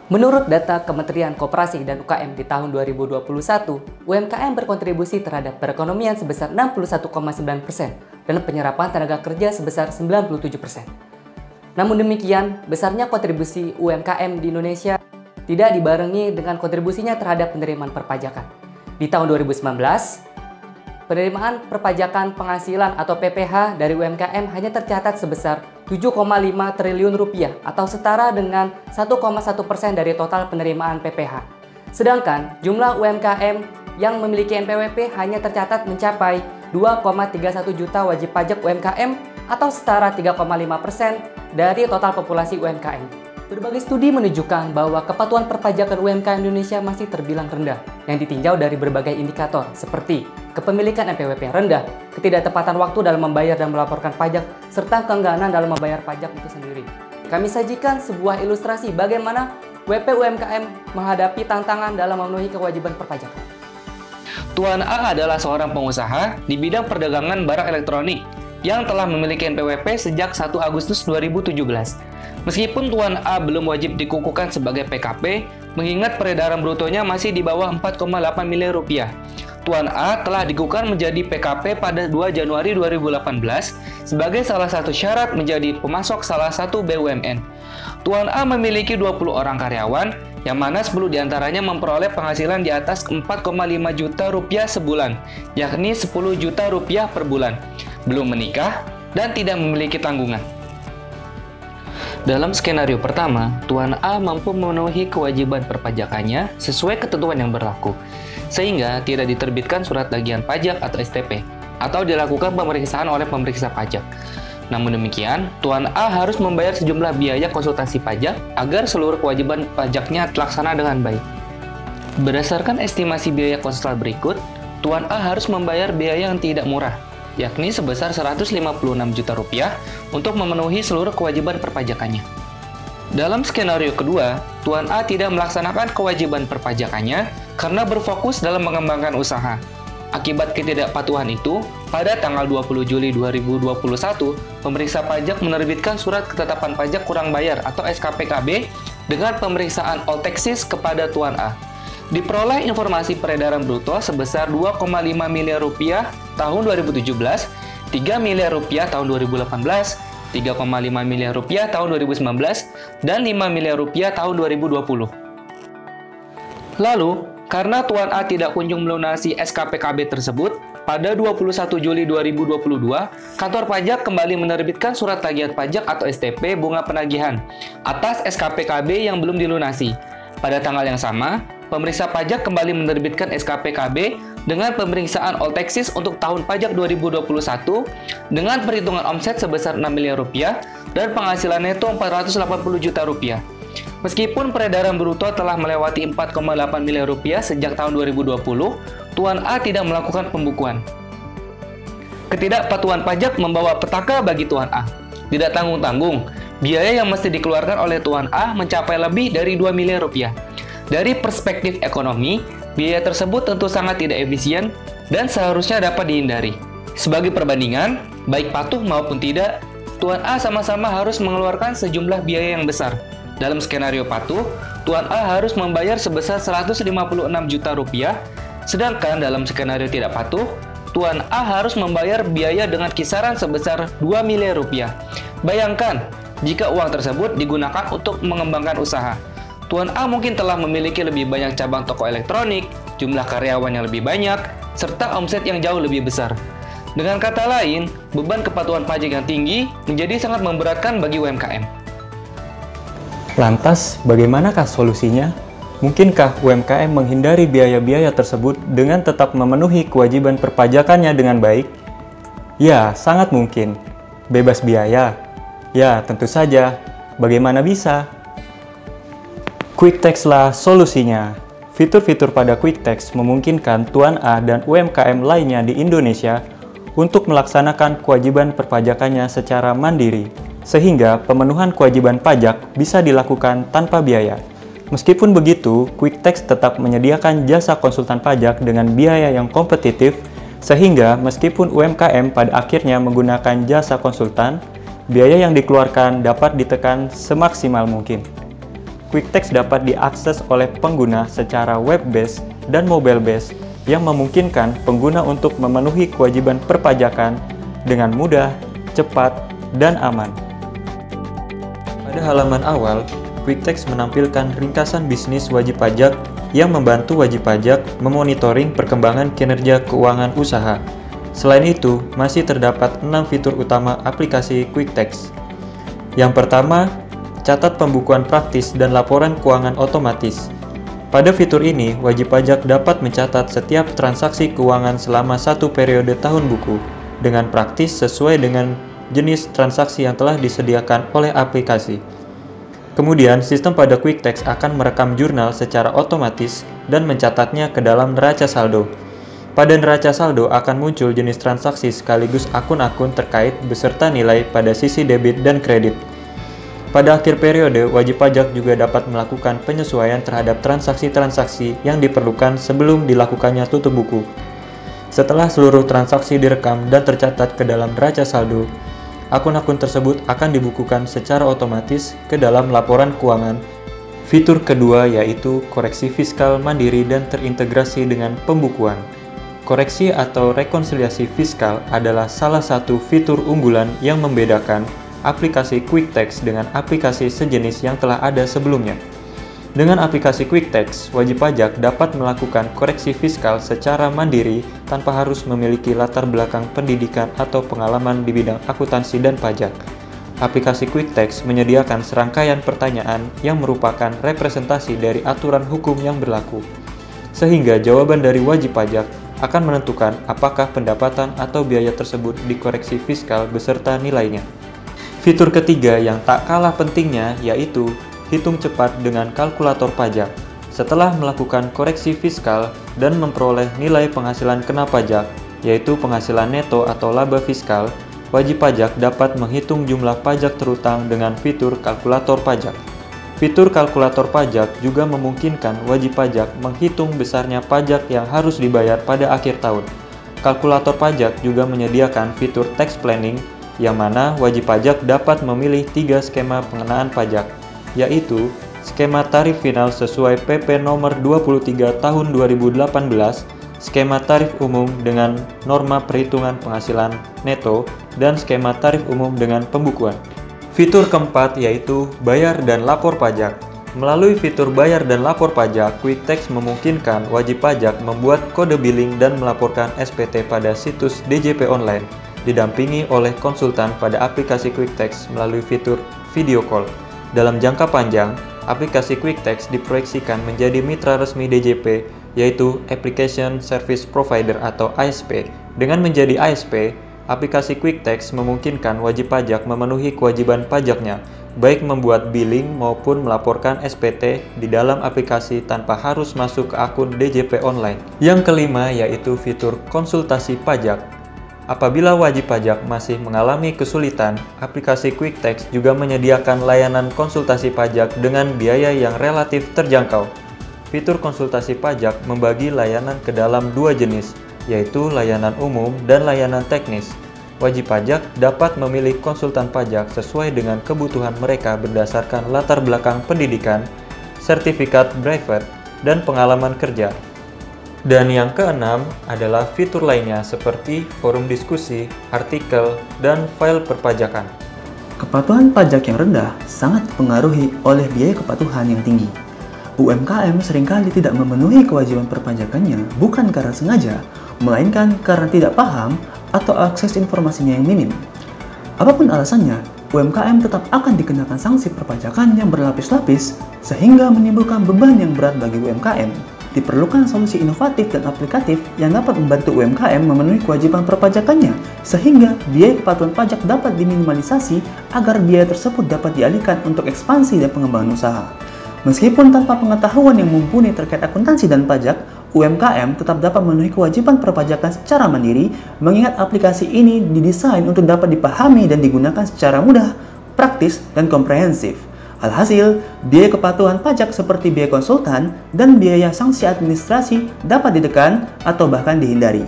Menurut data Kementerian Koperasi dan UKM di tahun 2021, UMKM berkontribusi terhadap perekonomian sebesar 61,9% dan penyerapan tenaga kerja sebesar 97%. Namun demikian, besarnya kontribusi UMKM di Indonesia tidak dibarengi dengan kontribusinya terhadap penerimaan perpajakan. Di tahun 2019, penerimaan perpajakan penghasilan atau PPH dari UMKM hanya tercatat sebesar 7,5 triliun rupiah atau setara dengan 1,1% dari total penerimaan PPH. Sedangkan jumlah UMKM yang memiliki NPWP hanya tercatat mencapai 2,31 juta wajib pajak UMKM atau setara 3,5% dari total populasi UMKM. Berbagai studi menunjukkan bahwa kepatuhan perpajakan UMKM Indonesia masih terbilang rendah yang ditinjau dari berbagai indikator seperti kepemilikan NPWP yang rendah, ketidaktepatan waktu dalam membayar dan melaporkan pajak, serta keengganan dalam membayar pajak itu sendiri. Kami sajikan sebuah ilustrasi bagaimana WP UMKM menghadapi tantangan dalam memenuhi kewajiban perpajakan. Tuan A adalah seorang pengusaha di bidang perdagangan barang elektronik yang telah memiliki NPWP sejak 1 Agustus 2017. Meskipun Tuan A belum wajib dikukuhkan sebagai PKP, mengingat peredaran brutonya masih di bawah 4,8 miliar rupiah. Tuan A telah dikukuhkan menjadi PKP pada 2 Januari 2018 sebagai salah satu syarat menjadi pemasok salah satu BUMN. Tuan A memiliki 20 orang karyawan, yang mana 10 diantaranya memperoleh penghasilan di atas 4,5 juta rupiah sebulan, yakni 10 juta rupiah per bulan, belum menikah, dan tidak memiliki tanggungan. Dalam skenario pertama, Tuan A mampu memenuhi kewajiban perpajakannya sesuai ketentuan yang berlaku, sehingga tidak diterbitkan surat tagihan pajak atau STP, atau dilakukan pemeriksaan oleh pemeriksa pajak. Namun demikian, Tuan A harus membayar sejumlah biaya konsultasi pajak agar seluruh kewajiban pajaknya terlaksana dengan baik. Berdasarkan estimasi biaya konsultan berikut, Tuan A harus membayar biaya yang tidak murah, yakni sebesar 156 juta rupiah untuk memenuhi seluruh kewajiban perpajakannya. Dalam skenario kedua, Tuan A tidak melaksanakan kewajiban perpajakannya karena berfokus dalam mengembangkan usaha. Akibat ketidakpatuhan itu, pada tanggal 20 Juli 2021, pemeriksa pajak menerbitkan surat ketetapan pajak kurang bayar atau SKPKB dengan pemeriksaan all taxes kepada Tuan A. Diperoleh informasi peredaran bruto sebesar 2,5 miliar rupiah tahun 2017, 3 miliar rupiah tahun 2018, 3,5 miliar rupiah tahun 2019, dan 5 miliar rupiah tahun 2020. Lalu, karena Tuan A tidak kunjung melunasi SKPKB tersebut, pada 21 Juli 2022, kantor pajak kembali menerbitkan surat tagihan pajak atau STP bunga penagihan atas SKPKB yang belum dilunasi. Pada tanggal yang sama, pemeriksa pajak kembali menerbitkan SKPKB dengan pemeriksaan all taxes untuk tahun pajak 2021 dengan perhitungan omset sebesar 6 miliar rupiah dan penghasilan neto 480 juta rupiah. Meskipun peredaran bruto telah melewati 4,8 miliar rupiah sejak tahun 2020, Tuan A tidak melakukan pembukuan. Ketidakpatuhan pajak membawa petaka bagi Tuan A. Tidak tanggung-tanggung, biaya yang mesti dikeluarkan oleh Tuan A mencapai lebih dari 2 miliar rupiah. Dari perspektif ekonomi, biaya tersebut tentu sangat tidak efisien dan seharusnya dapat dihindari. Sebagai perbandingan, baik patuh maupun tidak, Tuan A sama-sama harus mengeluarkan sejumlah biaya yang besar. Dalam skenario patuh, Tuan A harus membayar sebesar 156 juta rupiah, sedangkan dalam skenario tidak patuh, Tuan A harus membayar biaya dengan kisaran sebesar 2 miliar rupiah. Bayangkan, jika uang tersebut digunakan untuk mengembangkan usaha. Tuan A mungkin telah memiliki lebih banyak cabang toko elektronik, jumlah karyawan yang lebih banyak, serta omset yang jauh lebih besar. Dengan kata lain, beban kepatuhan pajak yang tinggi menjadi sangat memberatkan bagi UMKM. Lantas, bagaimanakah solusinya? Mungkinkah UMKM menghindari biaya-biaya tersebut dengan tetap memenuhi kewajiban perpajakannya dengan baik? Ya, sangat mungkin. Bebas biaya? Ya, tentu saja. Bagaimana bisa? QuickTax lah solusinya. Fitur-fitur pada QuickTax memungkinkan Tuan A dan UMKM lainnya di Indonesia untuk melaksanakan kewajiban perpajakannya secara mandiri, sehingga pemenuhan kewajiban pajak bisa dilakukan tanpa biaya. Meskipun begitu, QuickTax tetap menyediakan jasa konsultan pajak dengan biaya yang kompetitif, sehingga meskipun UMKM pada akhirnya menggunakan jasa konsultan, biaya yang dikeluarkan dapat ditekan semaksimal mungkin. QuickTax dapat diakses oleh pengguna secara web-based dan mobile-based yang memungkinkan pengguna untuk memenuhi kewajiban perpajakan dengan mudah, cepat, dan aman. Pada halaman awal, QuickTax menampilkan ringkasan bisnis wajib pajak yang membantu wajib pajak memonitoring perkembangan kinerja keuangan usaha. Selain itu, masih terdapat 6 fitur utama aplikasi QuickTax. Yang pertama, catat pembukuan praktis dan laporan keuangan otomatis. Pada fitur ini, wajib pajak dapat mencatat setiap transaksi keuangan selama satu periode tahun buku dengan praktis sesuai dengan jenis transaksi yang telah disediakan oleh aplikasi. Kemudian, sistem pada QuickTax akan merekam jurnal secara otomatis dan mencatatnya ke dalam neraca saldo. Pada neraca saldo akan muncul jenis transaksi sekaligus akun-akun terkait beserta nilai pada sisi debit dan kredit. Pada akhir periode, wajib pajak juga dapat melakukan penyesuaian terhadap transaksi-transaksi yang diperlukan sebelum dilakukannya tutup buku. Setelah seluruh transaksi direkam dan tercatat ke dalam neraca saldo, akun-akun tersebut akan dibukukan secara otomatis ke dalam laporan keuangan. Fitur kedua yaitu koreksi fiskal mandiri dan terintegrasi dengan pembukuan. Koreksi atau rekonsiliasi fiskal adalah salah satu fitur unggulan yang membedakan aplikasi QuickTax dengan aplikasi sejenis yang telah ada sebelumnya. Dengan aplikasi QuickTax, wajib pajak dapat melakukan koreksi fiskal secara mandiri tanpa harus memiliki latar belakang pendidikan atau pengalaman di bidang akuntansi dan pajak. Aplikasi QuickTax menyediakan serangkaian pertanyaan yang merupakan representasi dari aturan hukum yang berlaku, sehingga jawaban dari wajib pajak akan menentukan apakah pendapatan atau biaya tersebut dikoreksi fiskal beserta nilainya. Fitur ketiga yang tak kalah pentingnya yaitu hitung cepat dengan kalkulator pajak. Setelah melakukan koreksi fiskal dan memperoleh nilai penghasilan kena pajak, yaitu penghasilan neto atau laba fiskal, wajib pajak dapat menghitung jumlah pajak terutang dengan fitur kalkulator pajak. Fitur kalkulator pajak juga memungkinkan wajib pajak menghitung besarnya pajak yang harus dibayar pada akhir tahun. Kalkulator pajak juga menyediakan fitur tax planning, yang mana wajib pajak dapat memilih 3 skema pengenaan pajak, yaitu skema tarif final sesuai PP nomor 23 tahun 2018, skema tarif umum dengan norma perhitungan penghasilan neto, dan skema tarif umum dengan pembukuan. Fitur keempat yaitu bayar dan lapor pajak. Melalui fitur bayar dan lapor pajak, QuickTax memungkinkan wajib pajak membuat kode billing dan melaporkan SPT pada situs DJP online, didampingi oleh konsultan pada aplikasi QuickTax melalui fitur video call. Dalam jangka panjang, aplikasi QuickTax diproyeksikan menjadi mitra resmi DJP, yaitu Application Service Provider atau ASP. Dengan menjadi ASP, aplikasi QuickTax memungkinkan wajib pajak memenuhi kewajiban pajaknya, baik membuat billing maupun melaporkan SPT di dalam aplikasi tanpa harus masuk ke akun DJP online. Yang kelima yaitu fitur konsultasi pajak. Apabila wajib pajak masih mengalami kesulitan, aplikasi QuickTax juga menyediakan layanan konsultasi pajak dengan biaya yang relatif terjangkau. Fitur konsultasi pajak membagi layanan ke dalam 2 jenis, yaitu layanan umum dan layanan teknis. Wajib pajak dapat memilih konsultan pajak sesuai dengan kebutuhan mereka berdasarkan latar belakang pendidikan, sertifikat brevet, dan pengalaman kerja. Dan yang keenam adalah fitur lainnya seperti forum diskusi, artikel, dan file perpajakan. Kepatuhan pajak yang rendah sangat dipengaruhi oleh biaya kepatuhan yang tinggi. UMKM seringkali tidak memenuhi kewajiban perpajakannya bukan karena sengaja, melainkan karena tidak paham atau akses informasinya yang minim. Apapun alasannya, UMKM tetap akan dikenakan sanksi perpajakan yang berlapis-lapis sehingga menimbulkan beban yang berat bagi UMKM. Diperlukan solusi inovatif dan aplikatif yang dapat membantu UMKM memenuhi kewajiban perpajakannya, sehingga biaya kepatuhan pajak dapat diminimalisasi agar biaya tersebut dapat dialihkan untuk ekspansi dan pengembangan usaha. Meskipun tanpa pengetahuan yang mumpuni terkait akuntansi dan pajak, UMKM tetap dapat memenuhi kewajiban perpajakan secara mandiri, mengingat aplikasi ini didesain untuk dapat dipahami dan digunakan secara mudah, praktis, dan komprehensif. Alhasil, biaya kepatuhan pajak seperti biaya konsultan dan biaya sanksi administrasi dapat ditekan atau bahkan dihindari.